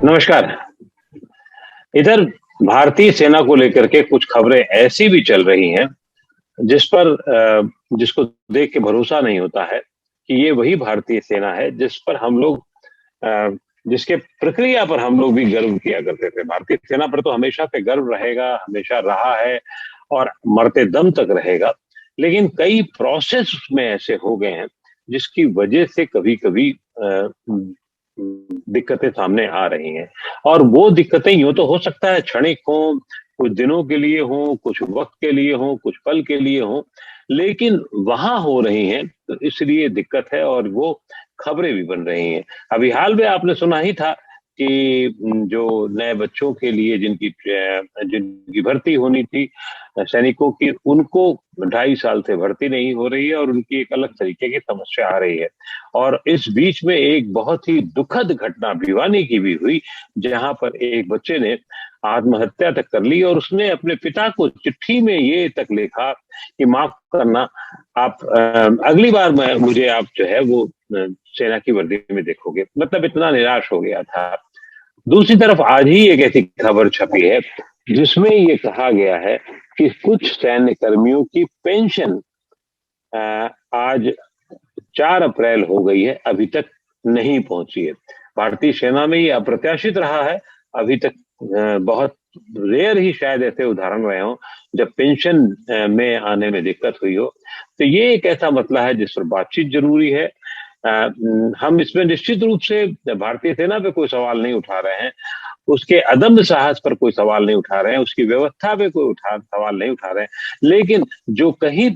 नमस्कार। इधर भारतीय सेना को लेकर के कुछ खबरें ऐसी भी चल रही हैं जिस पर जिसको देख के भरोसा नहीं होता है कि ये वही भारतीय सेना है जिस पर हम लोग अ, जिसके प्रक्रिया पर हम लोग भी गर्व किया करते थे। भारतीय सेना पर तो हमेशा से गर्व रहेगा, हमेशा रहा है और मरते दम तक रहेगा। लेकिन कई प्रोसेस में ऐसे हो गए हैं जिसकी वजह से कभी-कभी दिक्कतें सामने आ रही हैं और वो दिक्कतें यूँ तो हो सकता है क्षणिक हों, कुछ दिनों के लिए हों, कुछ वक़्त के लिए हों, कुछ पल के लिए हों, लेकिन वहाँ हो रही हैं तो इसलिए दिक्कत है और वो खबरें भी बन रही हैं। अभी हाल में आपने सुना ही था कि जो नए बच्चों के लिए जिनकी भर्ती होनी थी सैनिकों की, उनको 2.5 साल से भर्ती नहीं हो रही है और उनकी एक अलग तरीके की समस्या आ रही है। और इस बीच में एक बहुत ही दुखद घटना भिवानी की भी हुई, जहाँ पर एक बच्चे ने आत्महत्या तक कर ली और उसने अपने पिता को चिट्ठी में ये तक लिखा कि माफ़ करना आप अगली बार मैं मुझे आप जो है वो सेना की वर्दी में देखोगे। मतलब इतना निराश हो गया था। दूसरी तरफ आज ही एक ऐसी खबर छपी है जिसमें ये कहा गया है कि कुछ सैन्य कर्मियों की पेंशन आज 4 अप्रैल हो गई है, अभी तक नहीं पहुंची है। भारतीय सेना में ये अप्रत्याशित रहा है, अभी तक बहुत रेयर ही शायद ऐसे उदाहरण रहे हों, जब पेंशन में आने में दिक्कत हुई हो। तो ये एक ऐसा मसला है जिस पर बातचीत ज़रूरी है। हम इसमें निश्चित रूप से भारतीय सेना पे कोई सवाल नहीं उठा रहे हैं, उसके अदम्य साहस पर कोई सवाल नहीं उठा रहे हैं, उसकी व्यवस्था पे कोई सवाल नहीं उठा रहे हैं। लेकिन जो कहीं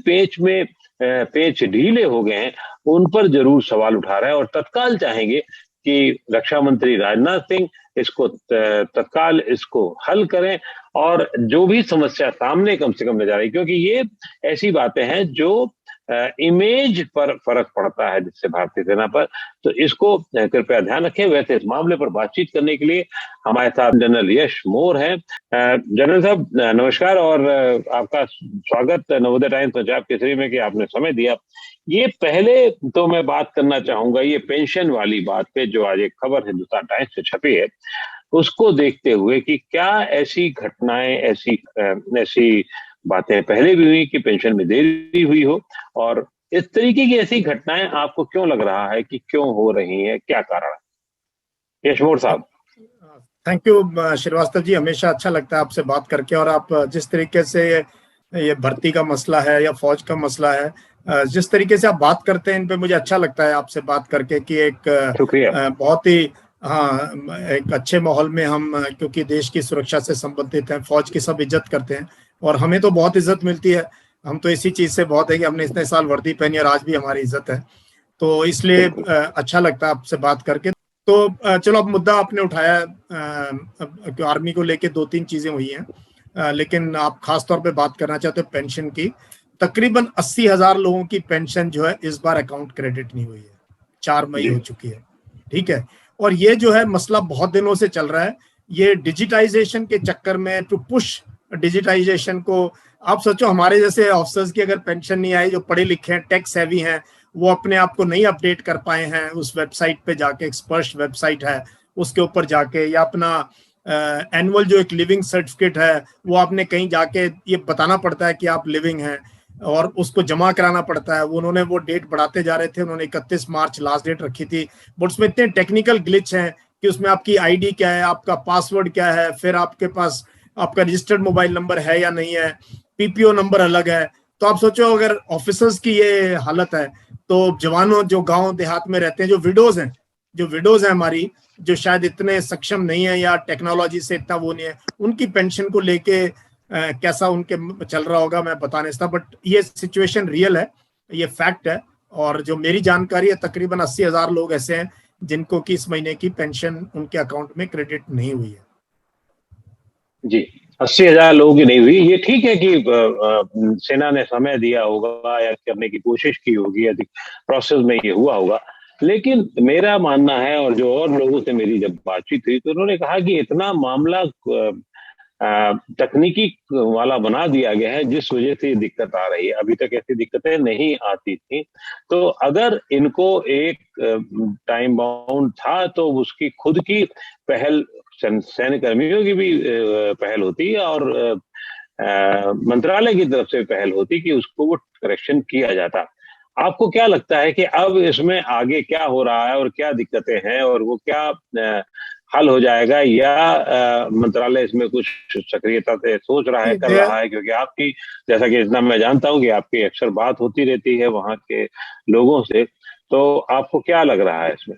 पेच ढीले हो गए हैं, उन पर ज़रूर सवाल उठा रहे हैं और तत्काल चाहेंगे कि रक्षा मंत्री राजनाथ सिंह इसको तत्काल इसको हल करें और जो भी समस्या सामने कम से कम नज़र आई, क्योंकि ये ऐसी बातें हैं जो इमेज पर फ़र्क पड़ता है जिससे भारतीय सेना पर, तो इसको कृपया ध्यान रखें। वैसे इस मामले पर बातचीत करने के लिए हमारे साथ जनरल यश मोर हैं। जनरल साहब नमस्कार और आपका स्वागत नवोदय टाइम्स पंजाब केसरी में कि आपने समय दिया। ये पहले तो मैं बात करना चाहूँगा ये पेंशन वाली बात पे जो आज एक खबर हिंदुस्तान टाइम्स में छपी है, उसको देखते हुए कि क्या ऐसी घटनाएँ, ऐसी बातें पहले भी हुई कि पेंशन में देरी हुई हो और इस तरीके की ऐसी घटनाएँ आपको क्यों लग रहा है कि क्यों हो रही हैं? क्या कारण है? यशमोर साहब। थैंक यू श्रीवास्तव जी, हमेशा अच्छा लगता है आपसे बात करके। और आप जिस तरीके से ये भर्ती का मसला है या फौज का मसला है, जिस तरीके से आप बात करते हैं इन पे मुझे अच्छा लगता है आपसे बात करके कि एक शुक्रिया। बहुत ही एक अच्छे माहौल में हम, क्योंकि देश की सुरक्षा से संबंधित हैं, फौज की सब इज्जत करते हैं और हमें तो बहुत इज्जत मिलती है। हम तो इसी चीज से बहुत है कि हमने इतने साल वर्दी पहनी और आज भी हमारी इज्जत है, तो इसलिए अच्छा लगता है आपसे बात करके। तो चलो, अब मुद्दा आपने उठाया, आर्मी को लेके 2-3 चीजें हुई हैं, लेकिन आप खास तौर पे बात करना चाहते हो पेंशन की। तकरीबन 80,000 लोगों की पेंशन जो है इस बार अकाउंट क्रेडिट नहीं हुई है। 4 मई हो चुकी है, ठीक है। और ये जो है मसला बहुत दिनों से चल रहा है। ये डिजिटाइजेशन के चक्कर में, टू पुश डिजिटाइजेशन को, आप सोचो हमारे जैसे ऑफिसर्स की अगर पेंशन नहीं आई, जो पढ़े लिखे हैं, टेक सेवी हैं, वो अपने आप को नहीं अपडेट कर पाए हैं उस वेबसाइट पे जाके, एक स्पर्श वेबसाइट है उसके ऊपर जाके, या अपना एनुअल जो एक लिविंग सर्टिफिकेट है वो आपने कहीं जाके ये बताना पड़ता है कि आप लिविंग हैं और उसको जमा कराना पड़ता है। उन्होंने वो डेट बढ़ाते जा रहे थे, उन्होंने 31 मार्च लास्ट डेट रखी थी, बट उसमें इतने टेक्निकल ग्लिच हैं कि उसमें आपकी आईडी क्या है, आपका पासवर्ड क्या है, फिर आपके पास आपका रजिस्टर्ड मोबाइल नंबर है या नहीं है, पीपीओ नंबर अलग है। तो आप सोचो अगर ऑफिसर्स की ये हालत है, तो जवानों जो गांव देहात में रहते हैं, जो विडोज हैं हमारी, जो शायद इतने सक्षम नहीं है या टेक्नोलॉजी से इतना वो नहीं है, उनकी पेंशन को लेके कैसा उनके चल रहा होगा मैं बता नहीं सकता। बट ये सिचुएशन रियल है, ये फैक्ट है। और जो मेरी जानकारी है, तकरीबन 80,000 लोग ऐसे हैं जिनको कि इस महीने की पेंशन उनके अकाउंट में क्रेडिट नहीं हुई है। जी, 80,000 लोगों की नहीं हुई। ये ठीक है कि सेना ने समय दिया होगा या करने की कोशिश की होगी, या प्रोसेस में ये हुआ होगा। लेकिन मेरा मानना है और जो और लोगों से मेरी जब बातचीत हुई तो उन्होंने कहा कि इतना मामला तकनीकी वाला बना दिया गया है, जिस वजह से दिक्कत आ रही है। अभी तक ऐसी दिक्कतें नहीं आती थी। तो अगर इनको एक टाइम बाउंड था तो उसकी खुद की पहल, सैन्य कर्मियों की भी पहल होती है और मंत्रालय की तरफ से पहल होती कि उसको वो करेक्शन किया जाता। आपको क्या लगता है कि अब इसमें आगे क्या हो रहा है और क्या दिक्कतें हैं और वो क्या हल हो जाएगा, या मंत्रालय इसमें कुछ सक्रियता से सोच रहा है, कर रहा है? क्योंकि आपकी, जैसा कि इतना मैं जानता हूं कि आपकी अक्सर बात होती रहती है वहां के लोगों से, तो आपको क्या लग रहा है इसमें?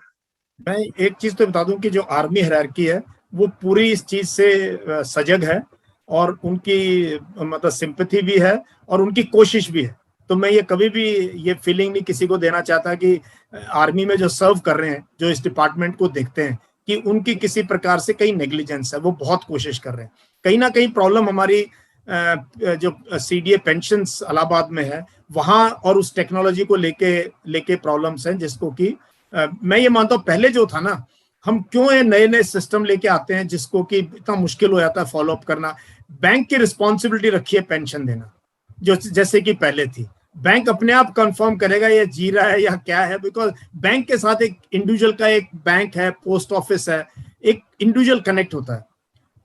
मैं एक चीज तो बता दूं कि जो आर्मी हायरार्की है वो पूरी इस चीज से सजग है, और उनकी मतलब सिंपैथी भी है और उनकी कोशिश भी है। तो मैं ये कभी भी ये फीलिंग नहीं किसी को देना चाहता कि आर्मी में जो सर्व कर रहे हैं, जो इस डिपार्टमेंट को देखते हैं, कि उनकी किसी प्रकार से कहीं नेग्लिजेंस है। वो बहुत कोशिश कर रहे हैं। कहीं ना कहीं प्रॉब्लम हमारी जो सीडीए पेंशन इलाहाबाद में है वहां, और उस टेक्नोलॉजी को लेके लेके प्रॉब्लम्स हैं, जिसको कि मैं ये मानता हूँ पहले जो था ना, हम क्यों ये नए नए सिस्टम लेके आते हैं जिसको कि इतना मुश्किल हो जाता है फॉलो अप करना। बैंक की रिस्पॉन्सिबिलिटी रखी है पेंशन देना, जो जैसे कि पहले थी। बैंक अपने आप कंफर्म करेगा ये जी रहा है या क्या है, बिकॉज बैंक के साथ एक इंडिविजुअल का, एक बैंक है, पोस्ट ऑफिस है, एक इंडिविजुअल कनेक्ट होता है।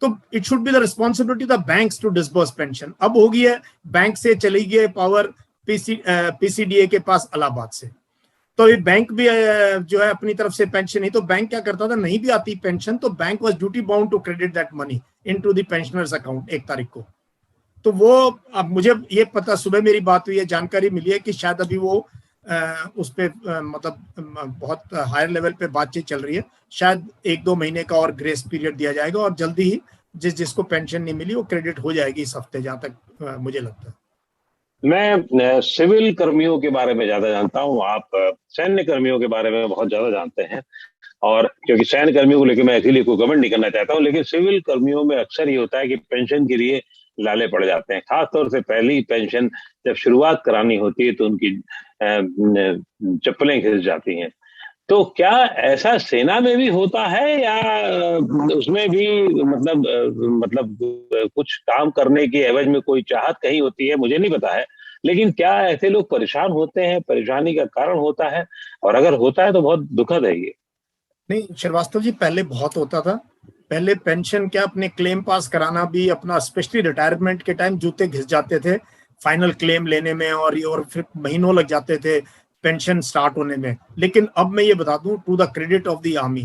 तो it should be the responsibility the banks to disburse pension. अब होगी है बैंक से चली गई पावर पीसीडीए के पास इलाहाबाद से। तो ये बैंक भी जो है अपनी तरफ से पेंशन, नहीं तो बैंक क्या करता था, नहीं भी आती पेंशन तो bank was duty bound to credit that money into the pensioners account 1 तारीख को। तो वो, अब मुझे ये पता, सुबह मेरी बात हुई है, जानकारी मिली है कि शायद अभी वो उस पे मतलब बहुत हायर लेवल पे बातचीत चल रही है। शायद 1-2 महीने का और ग्रेस पीरियड दिया जाएगा और जल्दी ही जिसको पेंशन नहीं मिली वो क्रेडिट हो जाएगी इस हफ्ते, जहां तक मुझे लगता है। मैं सिविल कर्मियों के बारे में ज्यादा जानता हूँ, आप सैन्य कर्मियों के बारे में बहुत ज्यादा जानते हैं। और क्योंकि सैन्य कर्मियों को लेकर मैं इसीलिए कोई कमेंट नहीं करना चाहता हूँ, लेकिन सिविल कर्मियों में अक्सर ये होता है कि पेंशन के लिए लाले पड़ जाते हैं। खासतौर से पहली पेंशन जब शुरुआत करानी होती है तो उनकी चप्पलें घिस जाती हैं। तो क्या ऐसा सेना में भी होता है, या उसमें भी मतलब कुछ काम करने की एवज में कोई चाहत कहीं होती है? मुझे नहीं पता है, लेकिन क्या ऐसे लोग परेशान होते हैं, परेशानी का कारण होता है? और अगर होता है तो बहुत दुखद है ये। नहीं श्रीवास्तव जी, पहले बहुत होता था। पहले पेंशन क्या, अपने क्लेम पास कराना भी अपना, स्पेशली रिटायरमेंट के टाइम जूते घिस जाते थे फाइनल क्लेम लेने में, और फिर महीनों लग जाते थे पेंशन स्टार्ट होने में। लेकिन अब मैं ये बता दूं, to the credit of the army,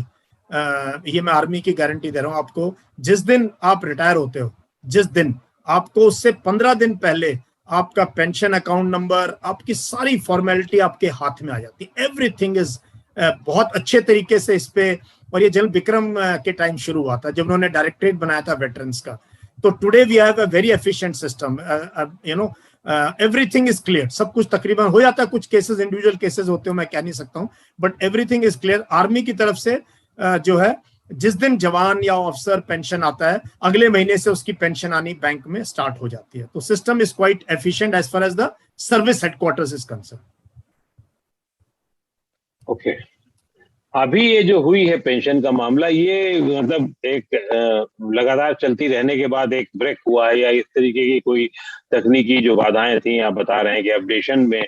ये मैं आर्मी की गारंटी दे रहा हूं आपको, जिस दिन आप रिटायर होते हो, जिस दिन आपको उससे 15 दिन पहले आपका पेंशन अकाउंट नंबर, आपकी सारी फॉर्मेलिटी आपके हाथ में आ जाती है। एवरीथिंग इज बहुत अच्छे तरीके से इस पे। और ये जनरल विक्रम के टाइम शुरू हुआ था जब उन्होंने डायरेक्टरेट बनाया था वेटरन्स का। तो today we have a very efficient system, you know, everything is clear. सब कुछ तकरीबन हो जाता है, कुछ केसेस इंडिविजुअल केसेस होते हो, मैं कह नहीं सकता हूँ, but everything is clear. Army की तरफ से जो है, जिस दिन जवान या ऑफिसर पेंशन आता है, अगले महीने से उसकी पेंशन आनी बैंक में स्टार्ट हो जाती है। तो system is quite efficient as far as the service headquarters is concern. Okay. अभी ये जो हुई है पेंशन का मामला, ये मतलब एक लगातार चलती रहने के बाद एक ब्रेक हुआ है, या इस तरीके की कोई तकनीकी जो बाधाएं थी, आप बता रहे हैं कि अपडेशन में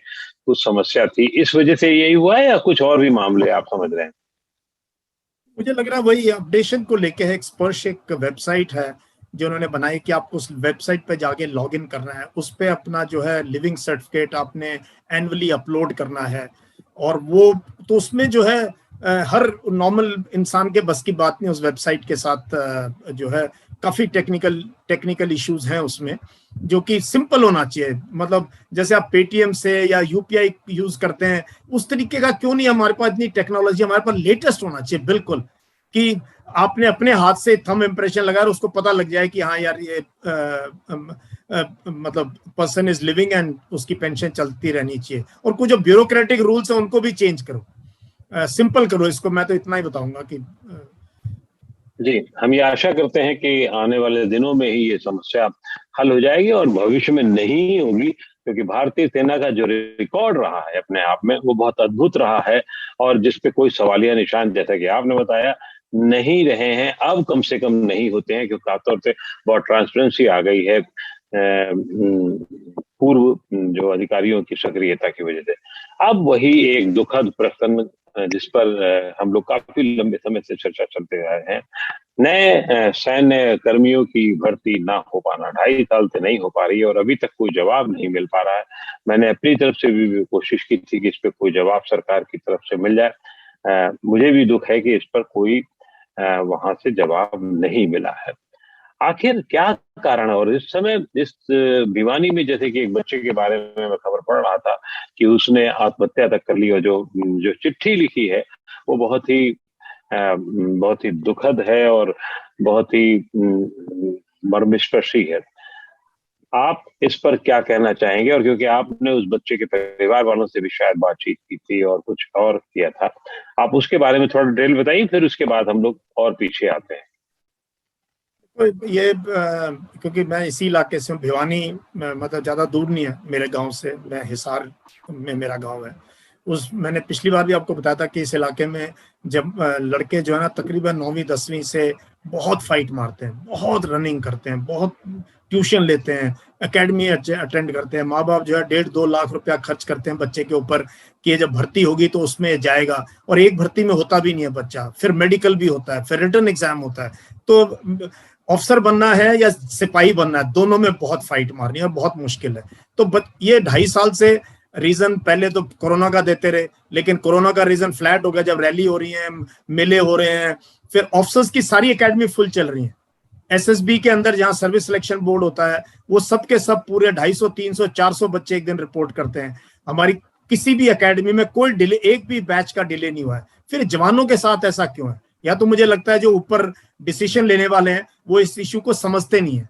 कुछ समस्या थी, इस वजह से यही हुआ है, या कुछ और भी मामले आप समझ रहे हैं? मुझे लग रहा है वही अपडेशन को लेके है। एक स्पर्श एक वेबसाइट है जो उन्होंने बनाई कि आपको उस वेबसाइट पे जाके लॉग इन करना है, उस पे अपना जो है लिविंग सर्टिफिकेट आपने एनुअली अपलोड करना है। और वो तो उसमें जो है हर नॉर्मल इंसान के बस की बात नहीं उस वेबसाइट के साथ। जो है काफी टेक्निकल इश्यूज हैं उसमें, जो कि सिंपल होना चाहिए। मतलब जैसे आप पेटीएम से या यूपीआई यूज करते हैं, उस तरीके का क्यों नहीं हमारे पास इतनी टेक्नोलॉजी, हमारे पास लेटेस्ट होना चाहिए बिल्कुल, कि आपने अपने हाथ से थंब इम्प्रेशन लगाया उसको पता लग जाए कि हाँ यार ये मतलब पर्सन इज लिविंग एंड उसकी पेंशन चलती रहनी चाहिए। और कुछ जो ब्यूरोक्रेटिक रूल्स है उनको भी चेंज करो, सिंपल करो इसको। मैं तो इतना ही बताऊंगा कि जी, हम ये आशा करते हैं कि आने वाले दिनों में ही ये समस्या हल हो जाएगी और भविष्य में नहीं होगी, क्योंकि भारतीय सेना का जो रिकॉर्ड रहा है अपने आप में, वो बहुत अद्भुत रहा है, और जिस पे कोई सवालिया निशान, जैसा कि आपने बताया, नहीं रहे हैं, अब कम से कम नहीं होते हैं, क्योंकि खासतौर से बहुत ट्रांसपेरेंसी आ गई है पूर्व जो अधिकारियों की सक्रियता की वजह से। अब वही एक दुखद प्रसंग जिस पर हम लोग काफी लंबे समय से चर्चा चलते रहे हैं, नए सैन्य कर्मियों की भर्ती ना हो पाना, 2.5 साल से नहीं हो पा रही है और अभी तक कोई जवाब नहीं मिल पा रहा है। मैंने अपनी तरफ से भी कोशिश की थी कि इस पे कोई जवाब सरकार की तरफ से मिल जाए। मुझे भी दुख है कि इस पर कोई वहां से जवाब नहीं मिला है। आखिर क्या कारण है? और इस समय इस भिवानी में जैसे कि एक बच्चे के बारे में मैं खबर पढ़ रहा था कि उसने आत्महत्या तक कर ली, और जो जो चिट्ठी लिखी है वो बहुत ही दुखद है और बहुत ही मर्मस्पर्शी है। आप इस पर क्या कहना चाहेंगे? और क्योंकि आपने उस बच्चे के परिवार वालों से भी शायद बातचीत की थी और कुछ और किया था, आप उसके बारे में थोड़ा डिटेल बताइए, फिर उसके बाद हम लोग और पीछे आते हैं। ये क्योंकि मैं इसी इलाके से हूँ, भिवानी मतलब ज्यादा दूर नहीं है मेरे गांव से, मैं हिसार में मेरा गांव है। मैंने पिछली बार भी आपको बताया था कि इस इलाके में जब लड़के जो है ना तकरीबन 9वीं 10वीं से बहुत फाइट मारते हैं, बहुत रनिंग करते हैं, बहुत ट्यूशन लेते हैं, एकेडमी अटेंड करते हैं, माँ बाप जो है 1.5-2 लाख रुपया खर्च करते हैं बच्चे के ऊपर कि जब भर्ती होगी तो उसमें जाएगा, और एक भर्ती में होता भी नहीं है बच्चा, फिर मेडिकल भी होता है, फिर रिटर्न एग्जाम होता है। तो अफसर बनना है या सिपाही बनना है, दोनों में बहुत फाइट मारनी है और बहुत मुश्किल है। तो ये 2.5 साल से रीजन पहले तो कोरोना का देते रहे, लेकिन कोरोना का रीजन फ्लैट हो गया जब रैली हो रही है, मेले हो रहे हैं, फिर ऑफिसर्स की सारी एकेडमी फुल चल रही है। एसएसबी के अंदर जहां सर्विस सिलेक्शन बोर्ड होता है, वो सब के सब पूरे 250, 300, 400 बच्चे एक दिन रिपोर्ट करते हैं। हमारी किसी भी एकेडमी में कोई डिले, एक भी बैच का डिले नहीं हुआ है। फिर जवानों के साथ ऐसा क्यों है? या तो मुझे लगता है जो ऊपर डिसीजन लेने वाले हैं वो इस इश्यू को समझते नहीं है,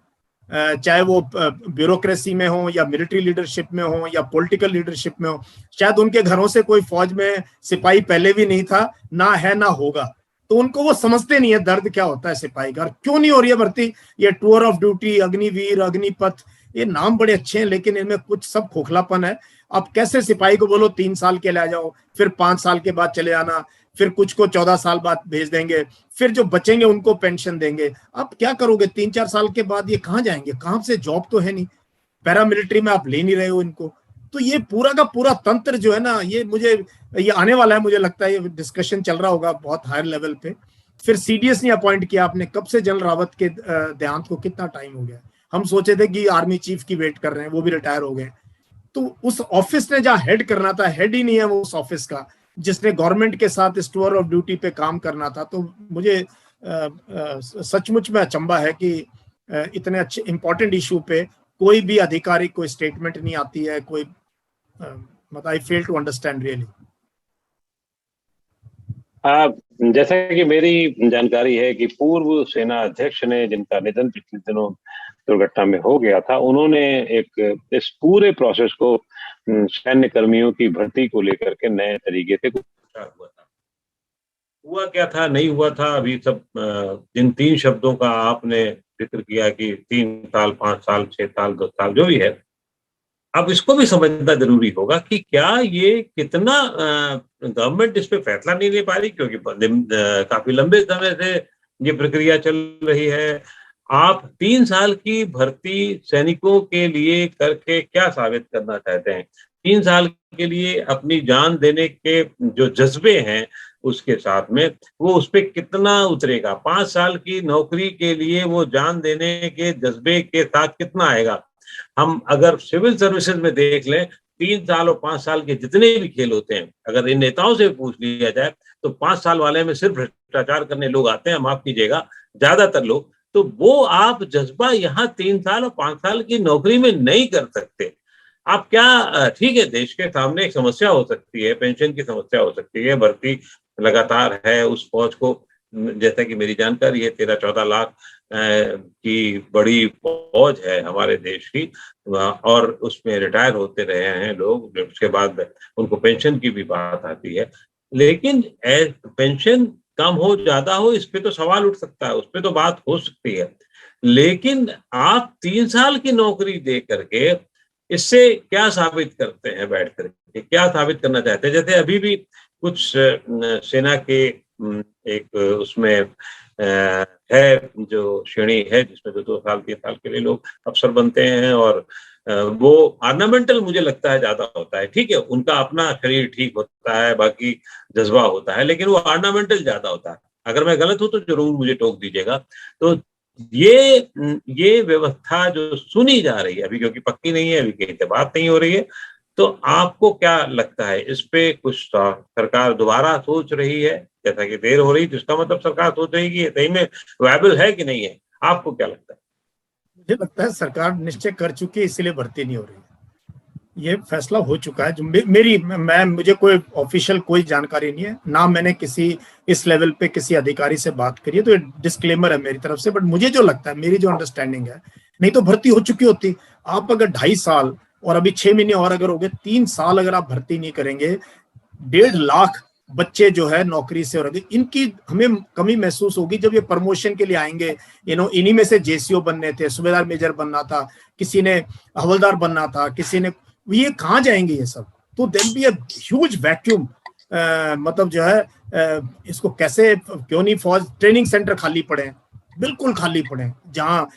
चाहे वो ब्यूरोक्रेसी में हो या मिलिट्री लीडरशिप में हो या पॉलिटिकल लीडरशिप में हो। शायद उनके घरों से कोई फौज में सिपाही पहले भी नहीं था, ना है ना होगा, तो उनको वो समझते नहीं है दर्द क्या होता है सिपाही का, क्यों नहीं हो रही है भर्ती। ये tour of duty, Agniveer, Agnipath, ये नाम बड़े अच्छे हैं लेकिन इनमें कुछ सब खोखलापन है। आप कैसे सिपाही को बोलो 3 साल के लिए आ जाओ, फिर 5 साल के बाद चले आना, फिर कुछ को 14 साल बाद भेज देंगे, फिर जो बचेंगे उनको पेंशन देंगे। आप क्या करोगे 3-4 साल के बाद? ये कहाँ जाएंगे? कहाँ से? जॉब तो है नहीं, पैरामिलिट्री में आप ले नहीं रहे हो इनको। तो ये पूरा का पूरा तंत्र जो है ना, ये आने वाला है, मुझे लगता है ये डिस्कशन चल रहा होगा बहुत हायर लेवल पे। फिर सीडीएस नहीं अपॉइंट किया आपने, कब से जनरल रावत के देहांत को कितना टाइम हो गया? हम सोचे थे कि आर्मी चीफ की वेट कर रहे हैं, वो भी रिटायर हो गए। तो उस ऑफिस ने जहाँ हेड करना था, हेड ही नहीं है वो उस ऑफिस का, जिसने गवर्नमेंट के साथ स्टोर ऑफ ड्यूटी पे काम करना था। तो मुझे सचमुच में अचंभा है कि इतने अच्छे इंपॉर्टेंट इशू पे कोई भी आधिकारिक कोई स्टेटमेंट नहीं आती है, कोई मतलब आई फेल टू अंडरस्टैंड रियली। जैसा कि मेरी जानकारी है कि पूर्व सेना अध्यक्ष ने, जिनका निधन पिछले दिनों दुर्घटना में हो गया था, उन्होंने एक इस पूरे प्रोसेस को सैन्य कर्मियों की भर्ती को लेकर के नए तरीके से हुआ था। हुआ क्या था, नहीं हुआ था, अभी सब जिन 3 शब्दों का आपने जिक्र किया कि 3 साल, 5 साल, 6 साल, 10 साल जो भी है, अब इसको भी समझना जरूरी होगा कि क्या ये कितना गवर्नमेंट इस पे फैसला नहीं ले पा रही, क्योंकि काफी लंबे समय से ये प्रक्रिया चल रही है। आप 3 साल की भर्ती सैनिकों के लिए करके क्या साबित करना चाहते हैं? 3 साल के लिए अपनी जान देने के जो जज्बे हैं उसके साथ में, वो उस पर कितना उतरेगा? 5 साल की नौकरी के लिए वो जान देने के जज्बे के साथ कितना आएगा? हम अगर सिविल सर्विसेज में देख लें, 3 साल और 5 साल के जितने भी खेल होते हैं, अगर इन नेताओं से पूछ लिया जाए तो 5 साल वाले में सिर्फ भ्रष्टाचार करने लोग आते हैं, माफ कीजिएगा, ज्यादातर लोग। तो वो आप जज्बा यहाँ 3 साल और 5 साल की नौकरी में नहीं कर सकते। आप क्या, ठीक है, देश के सामने एक समस्या हो सकती है, पेंशन की समस्या हो सकती है, भर्ती लगातार है, उस फौज को जैसा कि मेरी जानकारी है 13-14 लाख की बड़ी फौज है हमारे देश की, और उसमें रिटायर होते रहे हैं लोग, उसके बाद उनको पेंशन की भी बात आती है। लेकिन पेंशन कम हो, ज्यादा हो, इस पे तो सवाल उठ सकता है, उस पे तो बात हो सकती है। लेकिन आप 3 साल की नौकरी दे करके इससे क्या साबित करते हैं? बैठ करके क्या साबित करना चाहते हैं? जैसे अभी भी कुछ सेना के एक उसमें है जो श्रेणी है जिसमें 2-2 साल 3 साल के लिए लोग अफसर बनते हैं, और वो ऑर्नामेंटल मुझे लगता है ज्यादा होता है। ठीक है, उनका अपना शरीर ठीक होता है, बाकी जज्बा होता है, लेकिन वो ऑर्नामेंटल ज्यादा होता है। अगर मैं गलत हूं तो जरूर मुझे टोक दीजिएगा। तो ये व्यवस्था जो सुनी जा रही है अभी, क्योंकि पक्की नहीं है, अभी कहीं से बात नहीं हो रही है, तो आपको क्या लगता है इस पे कुछ सरकार दोबारा सोच रही है? जैसा कि देर हो रही, तो इसका मतलब सरकार सोच रही है कि सही में वायबल है कि नहीं है? आपको क्या लगता है? मुझे लगता है सरकार निश्चय कर चुकी है, इसीलिए भर्ती नहीं हो रही है। ये फैसला हो चुका है। जो मुझे कोई ऑफिशियल कोई जानकारी नहीं है, ना मैंने किसी इस लेवल पे किसी अधिकारी से बात करी है, तो ये डिस्क्लेमर है मेरी तरफ से। बट मुझे जो लगता है, मेरी जो अंडरस्टैंडिंग है, नहीं तो भर्ती हो चुकी होती। आप अगर 2.5 साल और अभी 6 महीने और अगर हो गए, 3 साल अगर आप भर्ती नहीं करेंगे, 1.5 लाख बच्चे जो है नौकरी से हो रहे, इनकी हमें कमी महसूस होगी जब ये प्रमोशन के लिए आएंगे। इन्हीं में से जेसीओ बनने थे, सूबेदार मेजर बनना था, किसी ने हवलदार बनना था, किसी ने, ये कहाँ जाएंगे ये सब? तो देन बी ह्यूज वैक्यूम। मतलब जो है इसको कैसे, क्यों नहीं फौज ट्रेनिंग सेंटर खाली पड़े हैं, बिल्कुल खाली पड़े हैं, जहाँ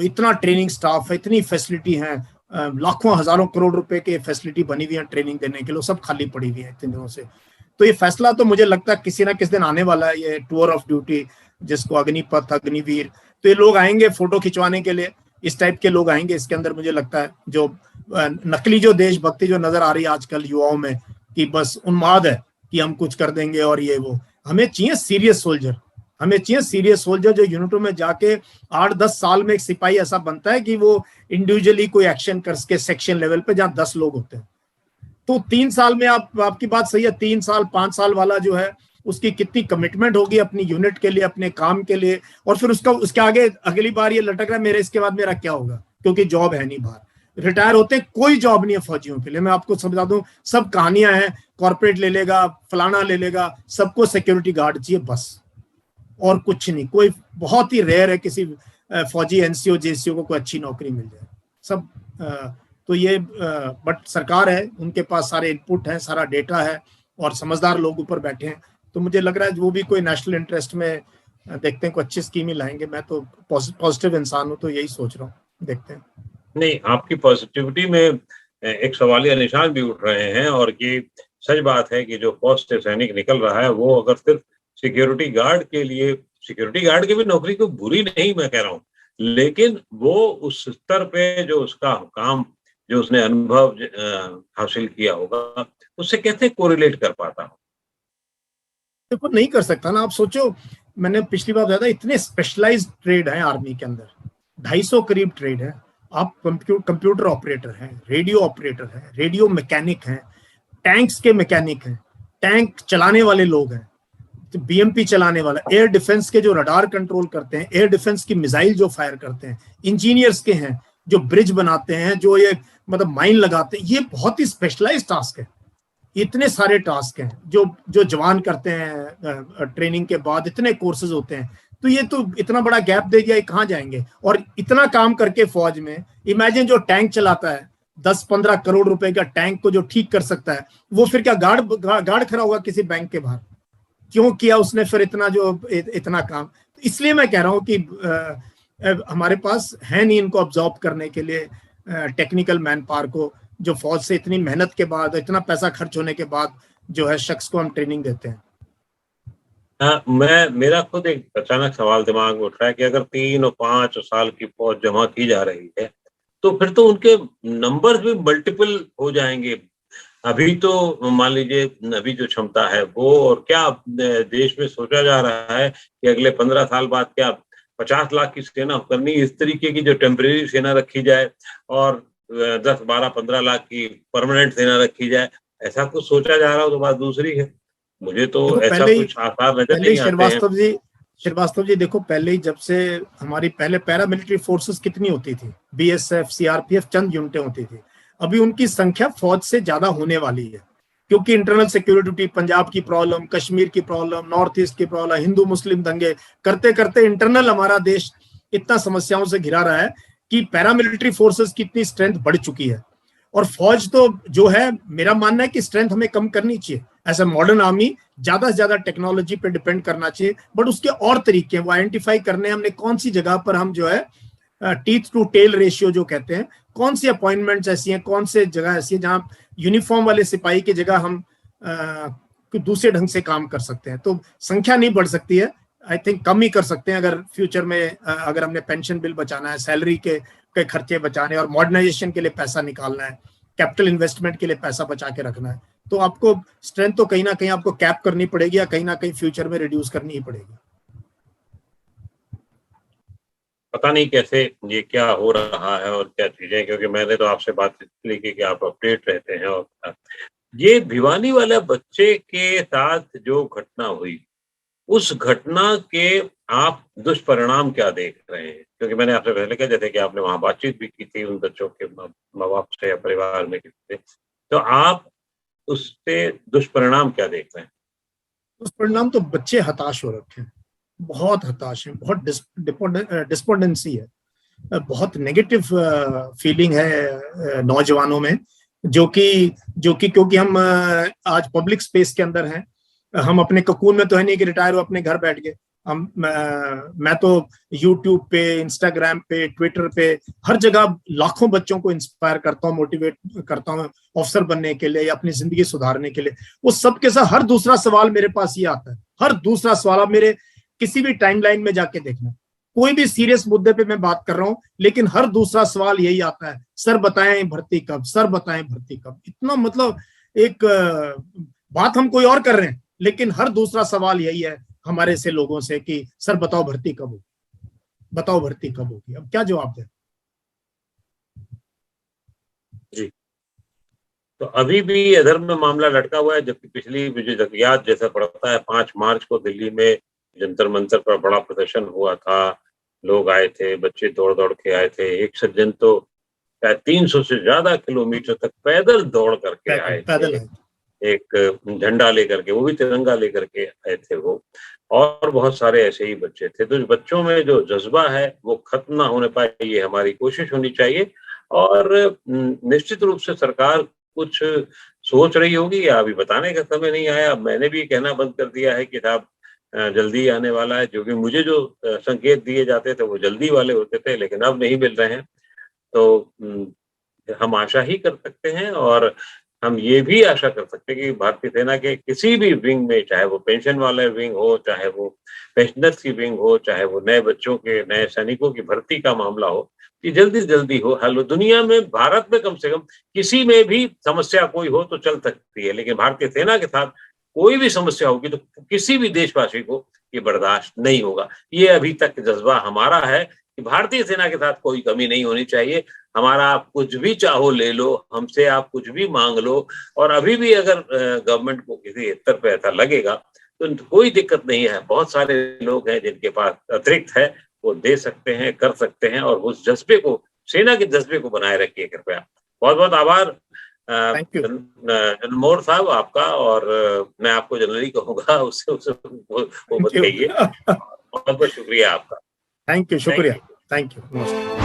इतना ट्रेनिंग स्टाफ है, इतनी फैसिलिटी है, लाखों हजारों करोड़ रुपए के फैसिलिटी बनी हुई है ट्रेनिंग देने के लिए, सब खाली पड़ी हुई है इतने दिनों से। तो ये फैसला तो मुझे लगता है किसी ना किसी दिन आने वाला है, ये टूर ऑफ ड्यूटी जिसको अग्निपथ, अग्निवीर, तो ये लोग आएंगे फोटो खिंचवाने के लिए, इस टाइप के लोग आएंगे इसके अंदर। मुझे लगता है जो नकली जो देशभक्ति जो नजर आ रही है आजकल युवाओं में, कि बस उन्माद है कि हम कुछ कर देंगे और ये वो, हमें चाहिए सीरियस सोल्जर। हमें चाहिए सीरियस सोल्जर जो यूनिटों में जाके 8-10 साल में एक सिपाही ऐसा बनता है कि वो इंडिविजुअली कोई एक्शन करके सेक्शन लेवल पे, जहाँ 10 लोग होते हैं। तो 3 साल में आपकी बात सही है, 3 साल 5 साल वाला जो है उसकी कितनी कमिटमेंट होगी अपनी यूनिट के लिए, अपने काम के लिए, और फिर उसके आगे अगली बार ये लटक रहा है मेरे इसके बाद मेरा क्या होगा, क्योंकि जॉब है नहीं बाहर। रिटायर होते कोई जॉब नहीं है फौजियों के लिए। मैं आपको समझा दूं, सब कहानियां हैं, कॉर्पोरेट ले लेगा, फलाना ले लेगा, सबको सिक्योरिटी गार्ड चाहिए बस, और कुछ नहीं। कोई बहुत ही रेयर है किसी फौजी एनसीओ जेसीओ को कोई अच्छी नौकरी मिल जाए, सब तो ये बट सरकार है, उनके पास सारे इनपुट हैं, सारा डेटा है, और समझदार लोग ऊपर बैठे हैं। तो मुझे लग रहा है वो भी कोई नेशनल इंटरेस्ट में देखते हैं, कोई अच्छी स्कीम ही लाएंगे। मैं तो पॉजिटिव इंसान हूँ, तो यही सोच रहा हूँ, देखते हैं। नहीं, आपकी पॉजिटिविटी में एक सवालिया निशान भी उठ रहे हैं, और ये सच बात है कि जो फौज से सैनिक निकल रहा है वो अगर सिर्फ सिक्योरिटी गार्ड के लिए, सिक्योरिटी गार्ड की भी नौकरी को बुरी नहीं मैं कह रहा हूँ, लेकिन वो उस स्तर पे जो उसका काम, जो उसने अनुभव हासिल किया होगा, उससे कैसे कोरिलेट कर पाता हूँ? देखो नहीं कर सकता ना। आप सोचो, मैंने पिछली बार बताया था, इतने स्पेशलाइज्ड ट्रेड है आर्मी के अंदर, 250 करीब ट्रेड है। आप कंप्यूटर ऑपरेटर हैं, रेडियो ऑपरेटर हैं, रेडियो मैकेनिक हैं, टैंक्स के मैकेनिक हैं, टैंक चलाने वाले लोग हैं, तो बीएमपी चलाने वाला, एयर डिफेंस के जो रडार कंट्रोल करते हैं, एयर डिफेंस की मिसाइल जो फायर करते हैं, इंजीनियर्स के हैं जो ब्रिज बनाते हैं, जो ये मतलब माइन लगाते हैं। ये बहुत ही स्पेशलाइज्ड टास्क है। इतने सारे टास्क हैं जो जवान करते हैं ट्रेनिंग के बाद, इतने कोर्सेज होते हैं। तो ये तो इतना बड़ा गैप दे दिया, कहाँ जाएंगे? और इतना काम करके फौज में, इमेजिन जो टैंक चलाता है, 10-15 करोड़ रुपए का टैंक को जो ठीक कर सकता है, वो फिर क्या गार्ड खड़ा होगा किसी बैंक के बाहर? क्यों किया उसने फिर इतना काम? इसलिए मैं कह रहा हूँ कि हमारे पास है नहीं इनको अब्जॉर्ब करने के लिए टेक्निकल मैन पावर को, जो फौज से इतनी मेहनत के बाद, इतना पैसा खर्च होने के बाद जो है शख्स को हम ट्रेनिंग देते हैं। मेरा खुद एक अचानक सवाल दिमाग में उठ रहा है कि अगर 3 और 5 साल की फौज जमा की जा रही है, तो फिर तो उनके नंबर्स भी मल्टीपल हो जाएंगे। अभी तो मान लीजिए, अभी जो क्षमता है वो, और क्या देश में सोचा जा रहा है कि अगले 15 साल बाद क्या 50 लाख की सेना करनी, इस तरीके की जो टेम्परेरी सेना रखी जाए, और 10, 12, 15 लाख की परमानेंट सेना रखी जाए, ऐसा कुछ सोचा जा रहा हो तो बात दूसरी है। मुझे तो ऐसा कुछ आसार नजर नहीं आते हैं। श्रीवास्तव जी देखो, पहले ही जब से हमारी पहले पैरामिलिट्री फोर्सेस कितनी होती थी, बीएसएफ, सीआरपीएफ, चंद यूनिटें होती थी। अभी उनकी संख्या फौज से ज्यादा होने वाली है, क्योंकि इंटरनल सिक्योरिटी, पंजाब की प्रॉब्लम, कश्मीर की प्रॉब्लम, नॉर्थ ईस्ट की प्रॉब्लम, हिंदू मुस्लिम दंगे करते करते इंटरनल हमारा देश इतना समस्याओं से घिरा रहा है कि पैरामिलिट्री फोर्सेस की इतनी स्ट्रेंथ बढ़ चुकी है। और फौज तो जो है, मेरा मानना है कि स्ट्रेंथ हमें कम करनी चाहिए। ऐसा मॉडर्न आर्मी ज्यादा से ज्यादा टेक्नोलॉजी पे डिपेंड करना चाहिए, बट उसके और तरीके हैं, वो आइडेंटिफाई करने हमने कौन सी जगह पर हम जो है टीथ टू टेल रेशियो जो कहते हैं, कौन सी अपॉइंटमेंट्स ऐसी हैं, कौन से जगह ऐसी है जहां यूनिफॉर्म वाले सिपाही की जगह हम दूसरे ढंग से काम कर सकते हैं। तो संख्या नहीं बढ़ सकती है, आई थिंक कम ही कर सकते हैं अगर फ्यूचर में अगर हमने पेंशन बिल बचाना है, सैलरी के खर्चे बचाने और मॉडर्नाइजेशन के लिए पैसा निकालना है, कैपिटल इन्वेस्टमेंट के लिए पैसा बचा के रखना है, तो आपको स्ट्रेंथ तो कहीं ना कहीं आपको कैप करनी पड़ेगी या कहीं ना कहीं फ्यूचर में रिड्यूस करनी ही पड़ेगी। पता नहीं कैसे ये क्या हो रहा है और क्या चीजें, क्योंकि मैंने तो आपसे बात इसलिए की कि आप अपडेट रहते हैं। और ये भिवानी वाला बच्चे के साथ जो घटना हुई, उस घटना के आप दुष्परिणाम क्या देख रहे हैं? क्योंकि मैंने आपसे पहले कहा जैसे कि आपने वहां बातचीत भी की थी उन बच्चों के माँ बाप से या परिवार में किसी से, तो आप उससे दुष्परिणाम क्या देख रहे हैं? दुष्परिणाम तो बच्चे हताश हो रखे हैं, बहुत हताश हैं, बहुत डिस्पोंडेंसी है, बहुत नेगेटिव फीलिंग है नौजवानों में, जो कि क्योंकि हम आज पब्लिक स्पेस के अंदर हैं, हम अपने ककून में तो है नहीं कि रिटायर हो अपने घर बैठ गए। मैं तो यूट्यूब पे, इंस्टाग्राम पे, ट्विटर पे, हर जगह लाखों बच्चों को इंस्पायर करता हूँ, मोटिवेट करता हूँ ऑफिसर बनने के लिए या अपनी जिंदगी सुधारने के लिए। वो सबके साथ हर दूसरा सवाल मेरे पास ये आता है, हर दूसरा सवाल आप मेरे किसी भी टाइमलाइन में जाके देखना, कोई भी सीरियस मुद्दे पे मैं बात कर रहा हूं, लेकिन हर दूसरा सवाल यही आता है, सर बताएं भर्ती कब, सर बताएं भर्ती कब। इतना मतलब एक बात हम कोई और कर रहे हैं, लेकिन हर दूसरा सवाल यही है हमारे से लोगों से कि सर बताओ भर्ती कब होगी, बताओ भर्ती कब होगी। अब क्या जवाब दें? जी, तो अभी भी अधर्म में मामला लटका हुआ है, जबकि पिछली मुझे याद जैसा पड़ता है 5 मार्च को दिल्ली में जंतर मंतर पर बड़ा प्रदर्शन हुआ था, लोग आए थे, बच्चे दौड़ दौड़ के आए थे, एक सज्जन तो 300 से ज्यादा किलोमीटर तक पैदल दौड़ करके आए थे, एक झंडा लेकर के, वो भी तिरंगा लेकर के आए थे वो, और बहुत सारे ऐसे ही बच्चे थे। तो बच्चों में जो जज्बा है वो खत्म ना होने पाए, ये हमारी कोशिश होनी चाहिए। और निश्चित रूप से सरकार कुछ सोच रही होगी या अभी बताने का समय नहीं आया। अब मैंने भी कहना बंद कर दिया है कि साहब जल्दी आने वाला है, जो कि मुझे जो संकेत दिए जाते थे वो जल्दी वाले होते थे, लेकिन अब नहीं मिल रहे हैं। तो हम आशा ही कर सकते हैं, और हम ये भी आशा कर सकते हैं कि भारतीय सेना के किसी भी विंग में, चाहे वो पेंशन वाले विंग हो, चाहे वो पेंशनर्स की विंग हो, चाहे वो नए बच्चों के, नए सैनिकों की भर्ती का मामला हो, कि जल्दी से जल्दी हो हल। दुनिया में, भारत में कम से कम किसी में भी समस्या कोई हो तो चल सकती है, लेकिन भारतीय सेना के साथ कोई भी समस्या होगी तो किसी भी देशवासी को ये बर्दाश्त नहीं होगा। ये अभी तक जज्बा हमारा है कि भारतीय सेना के साथ कोई कमी नहीं होनी चाहिए। हमारा आप कुछ भी चाहो ले लो, हमसे आप कुछ भी मांग लो, और अभी भी अगर गवर्नमेंट को किसी स्तर पे ऐसा लगेगा तो कोई दिक्कत नहीं है। बहुत सारे लोग हैं जिनके पास अतिरिक्त है, वो दे सकते हैं, कर सकते हैं, और उस जज्बे को, सेना के जज्बे को बनाए रखिए कृपया। बहुत बहुत आभार जनमोहन साहब आपका, और मैं आपको जनरली कहूंगा, उससे वो मत कहिए। बहुत बहुत शुक्रिया आपका। थैंक यू, शुक्रिया, थैंक यू, नमस्कार।